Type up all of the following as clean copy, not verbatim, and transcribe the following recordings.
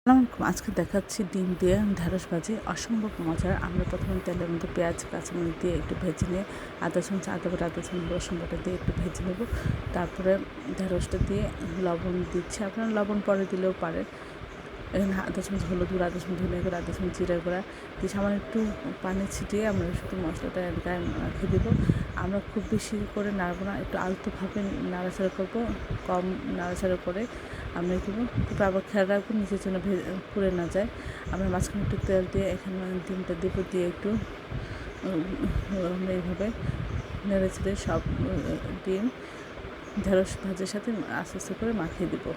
আজকে দেখাচ্ছি ডিম দিয়ে ঢেঁড়স ভাজি, অসম্ভব মজার। আমরা প্রথমে তেলের মধ্যে পেঁয়াজ কাঁচামরিচ দিয়ে একটু ভেজে নিয়ে আদা চামচ আদা বাটা আদা চামচ রসুন বাটা দিয়ে একটু ভেজে নেব। তারপরে ঢেঁড়সটা দিয়ে লবণ দিচ্ছি, আপনারা লবণ পরে দিলেও পারে। এখানে আদা চামচ হলুদ গুঁড়া, আদা চামচ ধনিয়া গুঁড়া, আদা চামচ জিরা গুঁড়া দিয়ে সামান্য একটু পানি ছিটিয়ে আমরা শুধু মশলাটা গায়ে রেখে দেবো। আমরা খুব বেশি করে নাড়বো না, একটু আলতোভাবে নাড়াচাড়া করবো, কম নাড়াচাড়া করে আমরা দেবো। তারপর আবার খেয়াল রাখবো নিচের জন্য পুড়ে না যায়। আমরা মাঝখানে একটু তেল দিয়ে এখানে ডিমটা দেবো, দিয়ে একটু আমরা এইভাবে নেড়ে ছেড়ে সব ডিম ঢেঁড়স ভাজির সাথে আস্তে আস্তে করে মাখিয়ে দেবো।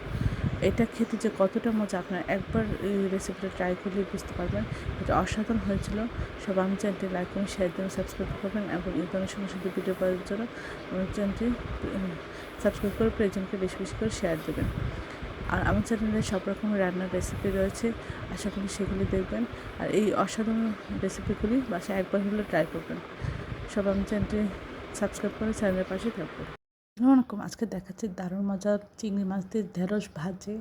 এটা খেতে যে কতটা মজা, আপনারা একবার এই রেসিপিটা ট্রাই করলে বুঝতে পারবেন। এটা অসাধারণ হয়েছিল। সব আমার চ্যানেলটি লাইক করুন, শেয়ার দিন, সাবস্ক্রাইব করবেন এবং এই ধরনের সমস্ত ভিডিও পাওয়ার জন্য আমার চ্যানেলটি সাবস্ক্রাইব করে প্রিয়জনকে বেশি বেশি করে শেয়ার দেবেন। আর আমার চ্যানেলে সব রকমের রান্নার রেসিপি রয়েছে, আশা করি সেগুলি দেখবেন। আর এই অসাধারণ রেসিপিগুলি বাসায় একবার হলে ট্রাই করবেন। সব আমার চ্যানেলটি সাবস্ক্রাইব করে চ্যানেলের পাশে থাকবেন। আসসালামু আজকে দেখাচ্ছি দারুণ মজার চিংড়ি মাছ দিয়ে ঢেঁড়স ভাজি।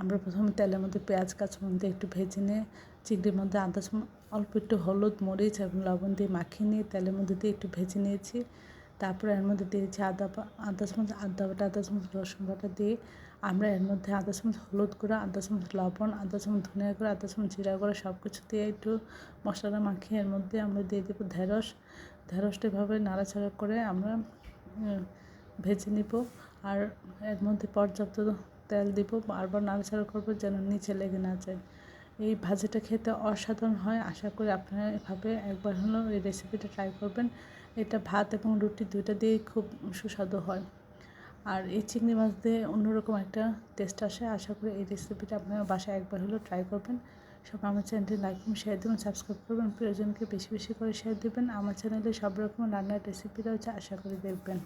আমরা প্রথমে তেলের মধ্যে পেঁয়াজ কাঁচামরিচ দিয়ে একটু ভেজে নিয়ে চিংড়ির মধ্যে অল্প একটু হলুদ মরিচ এবং লবণ দিয়ে মাখিয়ে নিয়ে তেলের মধ্যে দিয়ে একটু ভেজে নিয়েছি। তারপরে এর মধ্যে দিয়েছি আদা চামচ আদা বাটা, আদা চামচ রসুন বাটা দিয়ে আমরা এর মধ্যে আদা চামচ হলুদ গুঁড়া, আদা চামচ লবণ, আদা চামচ ধনিয়া গুঁড়া, আদা চামচ জিরা গুঁড়া সব কিছু দিয়ে একটু মশলাটা মাখিয়ে এর মধ্যে আমরা দিয়ে দেবো ঢেঁড়সটা এভাবে নাড়াচাড়া করে আমরা ভেজে নিব। আর এর মধ্যে পর্যাপ্ত তেল দিব, বারবার নাড়াচাড়া করবো যেন নিচে লেগে না যায়। এই ভাজিটা খেতে অসাধারণ হয়, আশা করি আপনারা এভাবে একবার হলেও এই রেসিপিটা ট্রাই করবেন। এটা ভাত এবং রুটি দুইটা দিয়েই খুব সুস্বাদু হয়। আর এই চিংড়ি মাছ দিয়ে অন্যরকম একটা টেস্ট আসে। আশা করি এই রেসিপিটা আপনারা বাসায় একবার হলেও ট্রাই করবেন। সব আমার চ্যানেলটি লাইক করুন, শেয়ার দেবেন, সাবস্ক্রাইব করবেন, প্রিয়জনকে বেশি বেশি করে শেয়ার দেবেন। আমার চ্যানেলে সব রকম রান্নার রেসিপি রয়েছে, আশা করি দেখবেন।